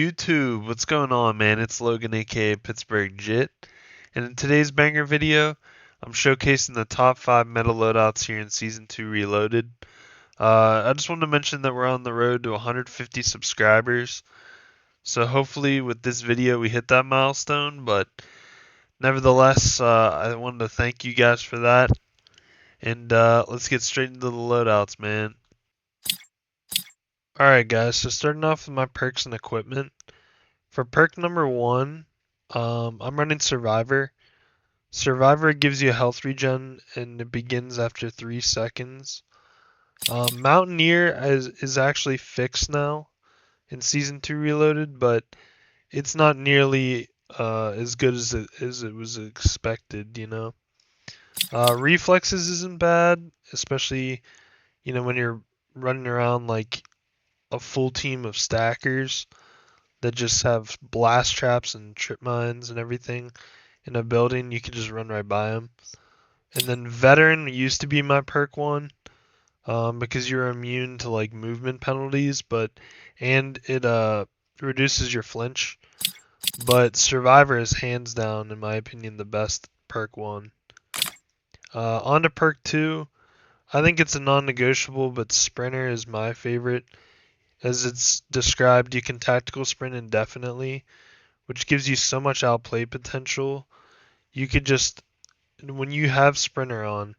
YouTube, what's going on, man? It's Logan, aka Pittsburgh Jit, and in today's banger video, I'm showcasing the top 5 meta loadouts here in Season 2 Reloaded. I just wanted to mention that we're on the road to 150 subscribers, so hopefully with this video we hit that milestone, but nevertheless, I wanted to thank you guys for that, and let's get straight into the loadouts, man. Alright guys, so starting off with my perks and equipment. For perk number 1, I'm running Survivor. Survivor gives you a health regen and it begins after 3 seconds. Mountaineer is actually fixed now in Season 2 Reloaded, but it's not nearly as good as it was expected, you know. Reflexes isn't bad, especially, when you're running around like a full team of stackers that just have blast traps and trip mines and everything in a building. You can just run right by them. And then Veteran used to be my perk one, because you're immune to like movement penalties, and it reduces your flinch. But Survivor is hands down, in my opinion, the best perk one. On to perk 2. I think it's a non-negotiable, but Sprinter is my favorite. As it's described, you can tactical sprint indefinitely, which gives you so much outplay potential. You could just, when you have Sprinter on,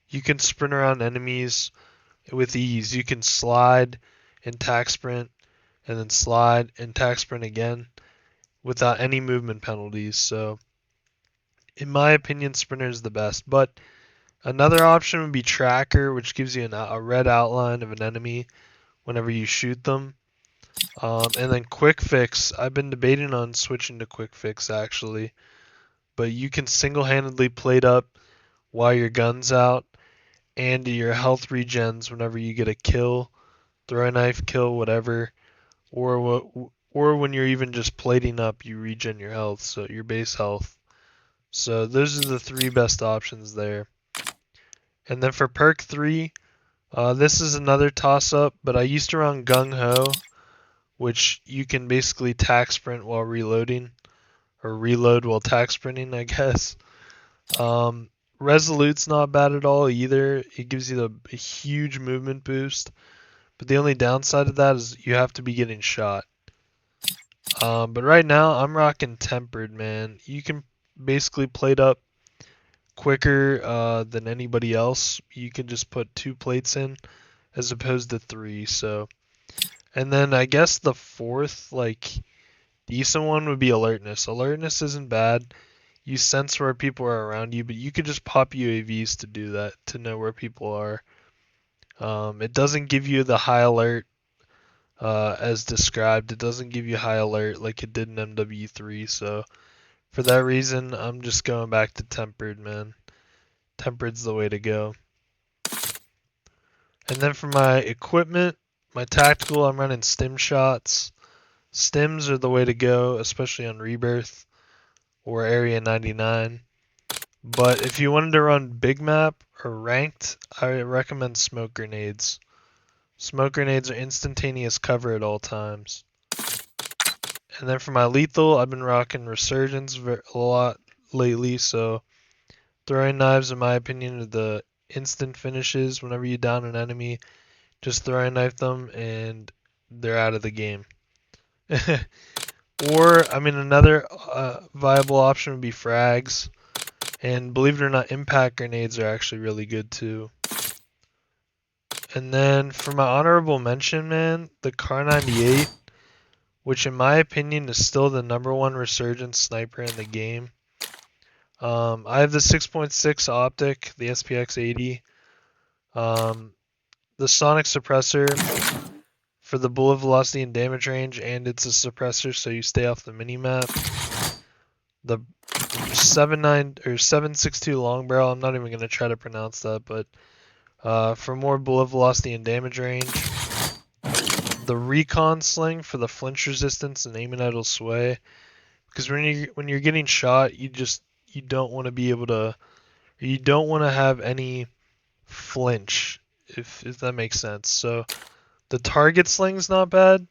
you can sprint around enemies with ease. You can slide and tack sprint, and then slide and tack sprint again without any movement penalties. So, in my opinion, Sprinter is the best. But another option would be Tracker, which gives you a red outline of an enemy whenever you shoot them. And then Quick Fix. I've been debating on switching to Quick Fix actually, but you can single-handedly plate up while your gun's out, and your health regens whenever you get a kill, throw a knife kill, whatever, or when you're even just plating up, you regen your health, so your base health. So those are the 3 best options there. And then for perk 3, this is another toss-up, but I used to run Gung Ho, which you can basically tack sprint while reloading, or reload while tack sprinting, I guess. Resolute's not bad at all either. It gives you a huge movement boost, but the only downside of that is you have to be getting shot. But right now I'm rocking Tempered, man. You can basically plate up quicker than anybody else. You can just put 2 plates in as opposed to 3. So, and then I guess the 4th, like, decent one would be Alertness. Alertness isn't bad. You sense where people are around you, but you could just pop UAVs to do that, to know where people are. It doesn't give you the high alert as described. It doesn't give you high alert like it did in MW3, so for that reason, I'm just going back to Tempered, man. Tempered's the way to go. And then for my equipment, my tactical, I'm running stim shots. Stims are the way to go, especially on Rebirth or Area 99. But if you wanted to run big map or ranked, I recommend smoke grenades. Smoke grenades are instantaneous cover at all times. And then for my lethal, I've been rocking Resurgence a lot lately, so throwing knives, in my opinion, are the instant finishes. Whenever you down an enemy, just throw a knife them and they're out of the game. Or, I mean, another viable option would be frags. And believe it or not, impact grenades are actually really good too. And then for my honorable mention, man, the Kar 98, which in my opinion is still the #1 Resurgence sniper in the game. I have the 6.6 optic, the SPX 80, the sonic suppressor for the bullet velocity and damage range, and it's a suppressor so you stay off the minimap. The 762 long barrel, I'm not even going to try to pronounce that, but for more bullet velocity and damage range. The recon sling for the flinch resistance and aim and idle sway, because when you're getting shot, you don't want to be able to, you don't want to have any flinch, if that makes sense. So the target sling's not bad,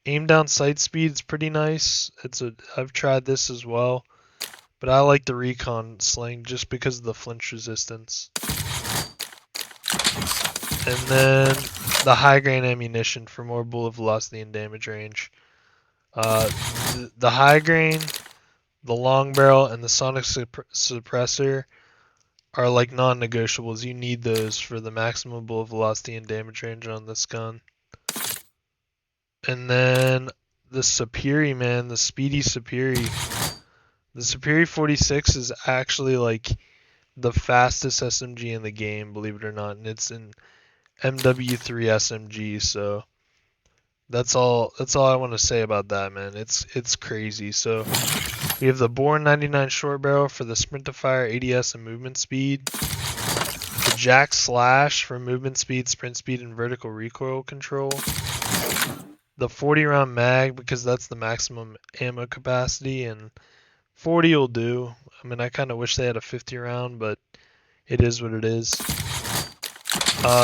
Aim down sight speed is pretty nice. I've tried this as well, but I like the recon sling just because of the flinch resistance. And then the high grain ammunition for more bullet velocity and damage range. The high grain, the long barrel, and the sonic suppressor are like non-negotiables. You need those for the maximum bullet velocity and damage range on this gun. And then the Superi, man, the speedy Superi. The Superi 46 is actually like the fastest SMG in the game, believe it or not, and it's an MW3 SMG, so that's all I want to say about that, man. It's crazy. So we have the Born 99 short barrel for the sprint to fire, ADS, and movement speed. The Jack Slash for movement speed, sprint speed, and vertical recoil control. The 40 round mag because that's the maximum ammo capacity, and 40 will do. I mean, I kind of wish they had a 50 round, but it is what it is.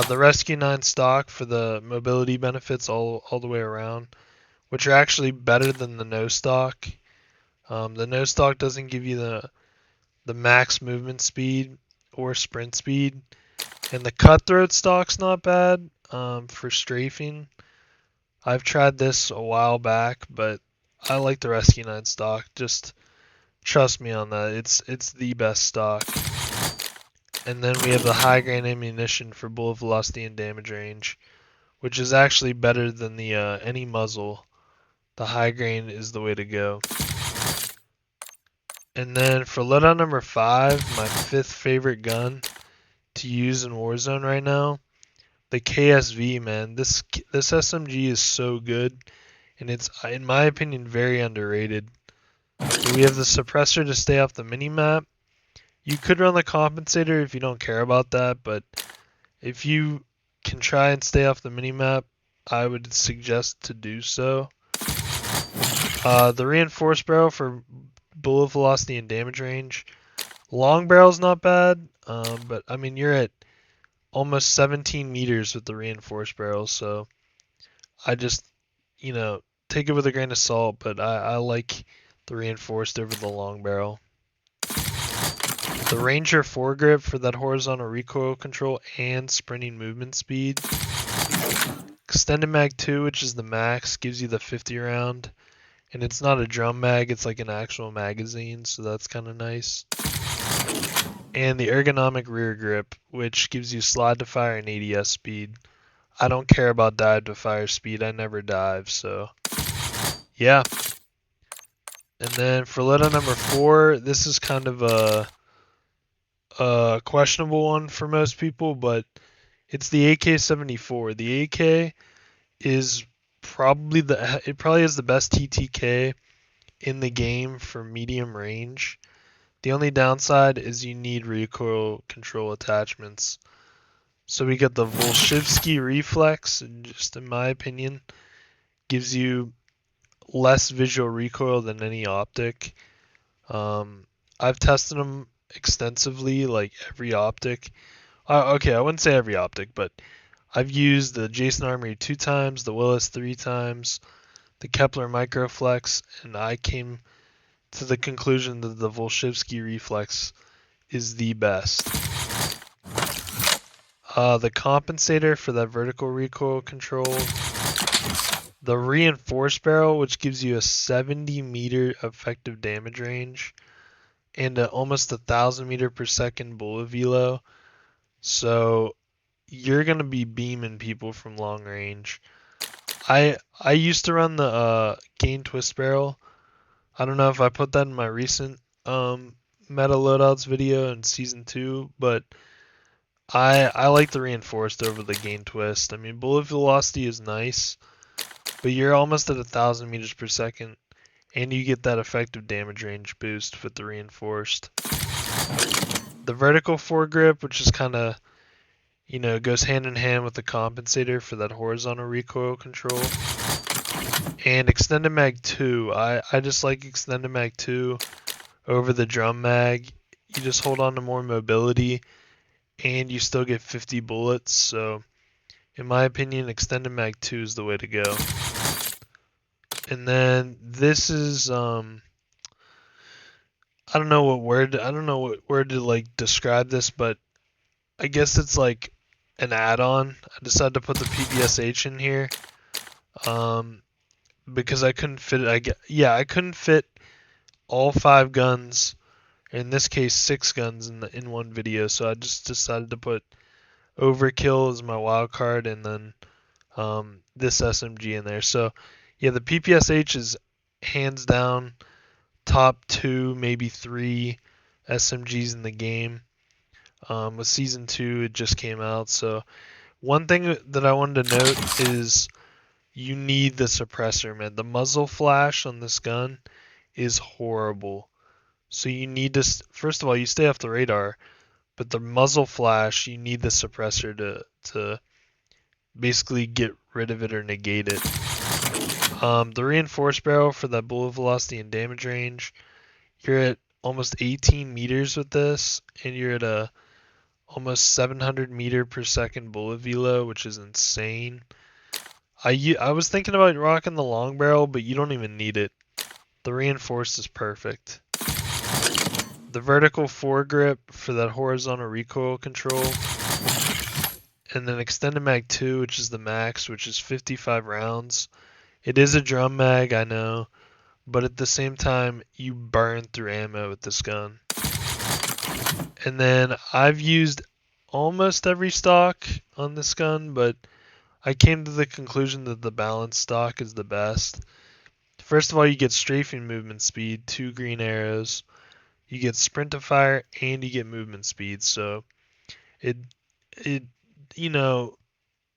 The Rescue 9 stock for the mobility benefits all the way around, which are actually better than the no stock. The no stock doesn't give you the max movement speed or sprint speed, and the cutthroat stock's not bad for strafing. I've tried this a while back, but I like the Rescue 9 stock. Just trust me on that. It's the best stock. And then we have the high grain ammunition for bullet velocity and damage range, which is actually better than the any muzzle. The high grain is the way to go. And then for loadout number 5, my 5th favorite gun to use in Warzone right now, the KSV, man. This SMG is so good, and it's, in my opinion, very underrated. So we have the suppressor to stay off the minimap. You could run the compensator if you don't care about that, but if you can try and stay off the minimap, I would suggest to do so. The reinforced barrel for bullet velocity and damage range. Long barrel's not bad, but I mean you're at almost 17 meters with the reinforced barrel, so I just, take it with a grain of salt, but I like the reinforced over the long barrel. The Ranger foregrip for that horizontal recoil control and sprinting movement speed. Extended Mag 2, which is the max, gives you the 50 round. And it's not a drum mag, it's like an actual magazine, so that's kind of nice. And the ergonomic rear grip, which gives you slide to fire and ADS speed. I don't care about dive to fire speed, I never dive, so yeah. And then for loadout number 4, this is kind of a questionable one for most people, but it's the AK-74. The AK is probably it probably has the best TTK in the game for medium range. The only downside is you need recoil control attachments. So we got the Volshevsky reflex, and just in my opinion, gives you less visual recoil than any optic. I've tested them extensively, like every optic. Okay, I wouldn't say every optic, but I've used the Jason Armory 2 times, the Willis 3 times, the Kepler Microflex, and I came to the conclusion that the Volshevsky reflex is the best. The compensator for that vertical recoil control. The reinforced barrel, which gives you a 70 meter effective damage range and almost 1,000 meter per second bullet velo. So you're gonna be beaming people from long range. I used to run the gain twist barrel. I don't know if I put that in my recent meta loadouts video in season 2, but I like the reinforced over the gain twist. I mean, bullet velocity is nice, but you're almost at 1,000 meters per second, and you get that effective damage range boost with the reinforced. The vertical foregrip, which is kind of, goes hand in hand with the compensator for that horizontal recoil control. And Extended Mag 2. I just like Extended Mag 2 over the drum mag. You just hold on to more mobility, and you still get 50 bullets. So, in my opinion, Extended Mag 2 is the way to go. And then this is I don't know what word to like describe this, but I guess it's like an add-on. I decided to put the PPSH in here um, because I couldn't fit it. I couldn't fit all 5 guns, in this case 6 guns in one video, so I just decided to put Overkill as my wild card and then this SMG in there. So yeah, the PPSH is hands down top 2, maybe 3 SMGs in the game. With season 2, it just came out, so one thing that I wanted to note is you need the suppressor, man. The muzzle flash on this gun is horrible. So you need to, first of all, you stay off the radar, but the muzzle flash, you need the suppressor to basically get rid of it or negate it. The reinforced barrel for that bullet velocity and damage range, you're at almost 18 meters with this, and you're at a almost 700 meter per second bullet velo, which is insane. I was thinking about rocking the long barrel, but you don't even need it. The reinforced is perfect. The vertical foregrip for that horizontal recoil control. And then extended mag 2, which is the max, which is 55 rounds. It is a drum mag, I know, but at the same time, you burn through ammo with this gun. And then I've used almost every stock on this gun, but I came to the conclusion that the balanced stock is the best. First of all, you get strafing movement speed, 2 green arrows. You get sprint to fire, and you get movement speed. So it you know,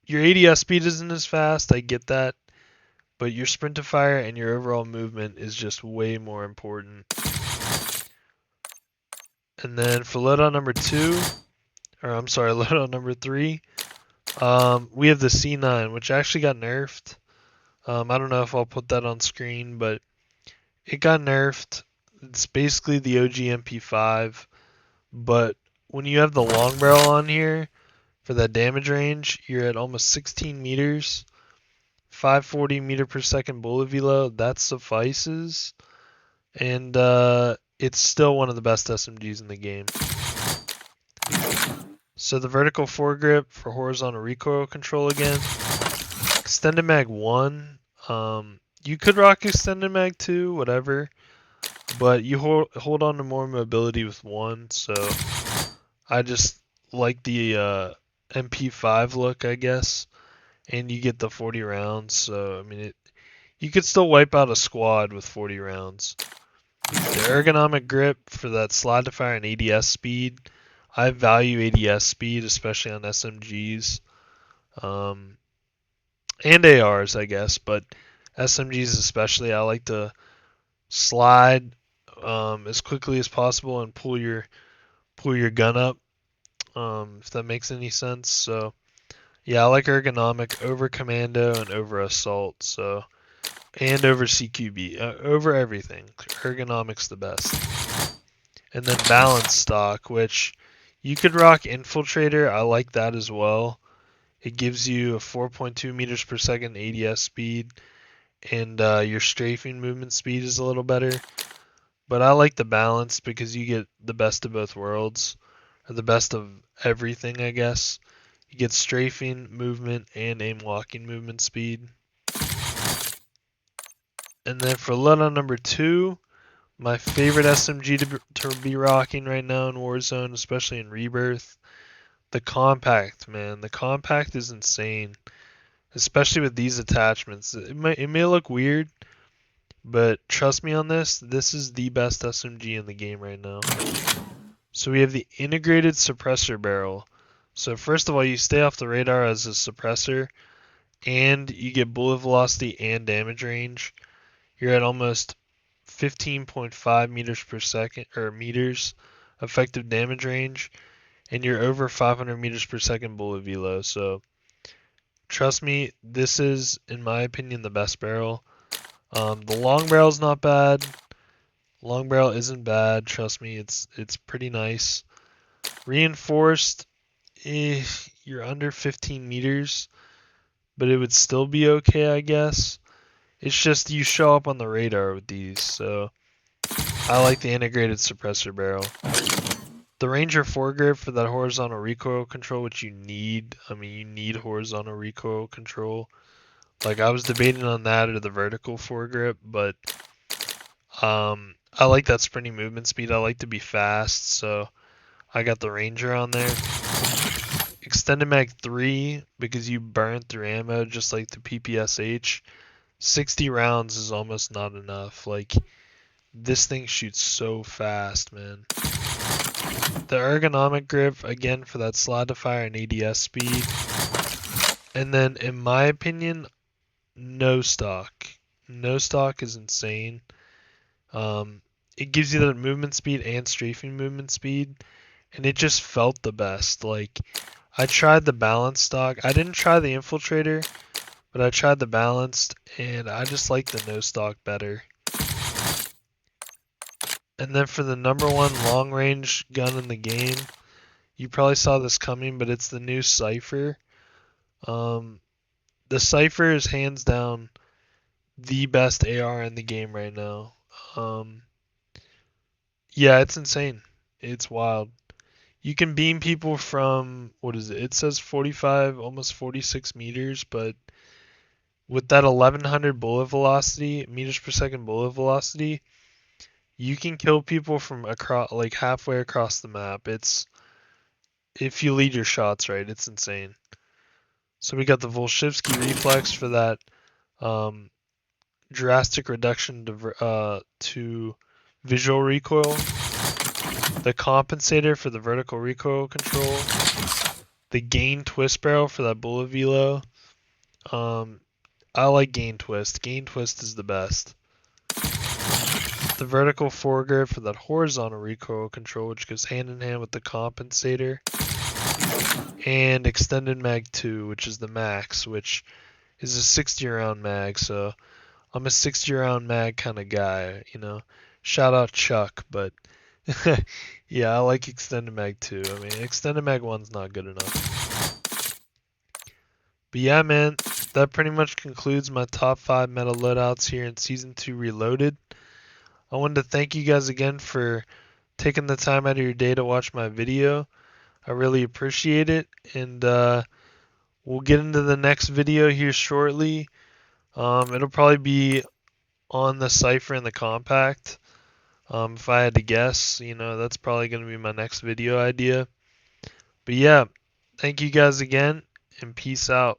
your ADS speed isn't as fast, I get that, but your sprint to fire and your overall movement is just way more important. And then for loadout number 2, or I'm sorry, loadout number 3, we have the C9, which actually got nerfed. I don't know if I'll put that on screen, but it got nerfed. It's basically the OG MP5, but when you have the long barrel on here for that damage range, you're at almost 16 meters, 540 meter per second bullet velo. That suffices, and it's still one of the best SMGs in the game. So the vertical foregrip for horizontal recoil control again. Extended mag 1. You could rock extended mag 2, whatever, but you hold on to more mobility with 1. So I just like the MP5 look, I guess, and you get the 40 rounds. So I mean, you could still wipe out a squad with 40 rounds. The ergonomic grip for that slide to fire and ADS speed. I value ADS speed, especially on SMGs. And ARs, I guess, but SMGs especially, I like to slide as quickly as possible and pull your gun up, if that makes any sense. So yeah, I like ergonomic over commando and over assault. So and over CQB, over everything. Ergonomic's the best. And then balance stock, which you could rock infiltrator. I like that as well. It gives you a 4.2 meters per second ADS speed, and your strafing movement speed is a little better. But I like the balance because you get the best of both worlds, or the best of everything, I guess. You get strafing, movement, and aim locking movement speed. And then for loadout number 2, my favorite SMG to be rocking right now in Warzone, especially in Rebirth, the Compact, man. The Compact is insane, especially with these attachments. It may look weird, but trust me on this. This is the best SMG in the game right now. So we have the integrated suppressor barrel. So first of all, you stay off the radar as a suppressor, and you get bullet velocity and damage range. You're at almost 15.5 meters per second, or meters effective damage range, and you're over 500 meters per second bullet velo. So trust me, this is, in my opinion, the best barrel. The long barrel's not bad. Long barrel isn't bad. Trust me, it's pretty nice. Reinforced, you're under 15 meters, but it would still be okay, I guess. It's just you show up on the radar with these, so I like the integrated suppressor barrel. The Ranger foregrip for that horizontal recoil control, which you need. I mean, you need horizontal recoil control. Like, I was debating on that or the vertical foregrip, but I like that sprinting movement speed. I like to be fast, so I got the Ranger on there. Extended mag 3 because you burn through ammo just like the PPSH. 60 rounds is almost not enough. Like, this thing shoots so fast, man. The ergonomic grip, again, for that slide to fire and ADS speed. And then, in my opinion, no stock. No stock is insane. It gives you that movement speed and strafing movement speed, and it just felt the best. Like, I tried the balanced stock. I didn't try the infiltrator, but I tried the balanced, and I just like the no stock better. And then for the #1 long range gun in the game, you probably saw this coming, but it's the new Cypher. The Cypher is hands down the best AR in the game right now. Yeah, it's insane. It's wild. You can beam people from, what is it? It says 45, almost 46 meters, but with that 1100 bullet velocity, meters per second bullet velocity, you can kill people from across, like halfway across the map. It's, if you lead your shots right, it's insane. So we got the Volshevsky reflex for that drastic reduction to visual recoil. The compensator for the vertical recoil control. The gain twist barrel for that bullet velo. I like gain twist. Gain twist is the best. The vertical foregrip for that horizontal recoil control, which goes hand in hand with the compensator. And extended mag 2, which is the max, which is a 60 round mag. So I'm a 60 round mag kind of guy, you know. Shout out Chuck, but yeah, I like extended mag 2. I mean, extended mag 1's not good enough. But yeah, man, that pretty much concludes my top 5 meta loadouts here in Season 2 Reloaded. I wanted to thank you guys again for taking the time out of your day to watch my video. I really appreciate it, and we'll get into the next video here shortly. It'll probably be on the Cypher and the Compact. If I had to guess, you know, that's probably going to be my next video idea. But yeah, thank you guys again, and peace out.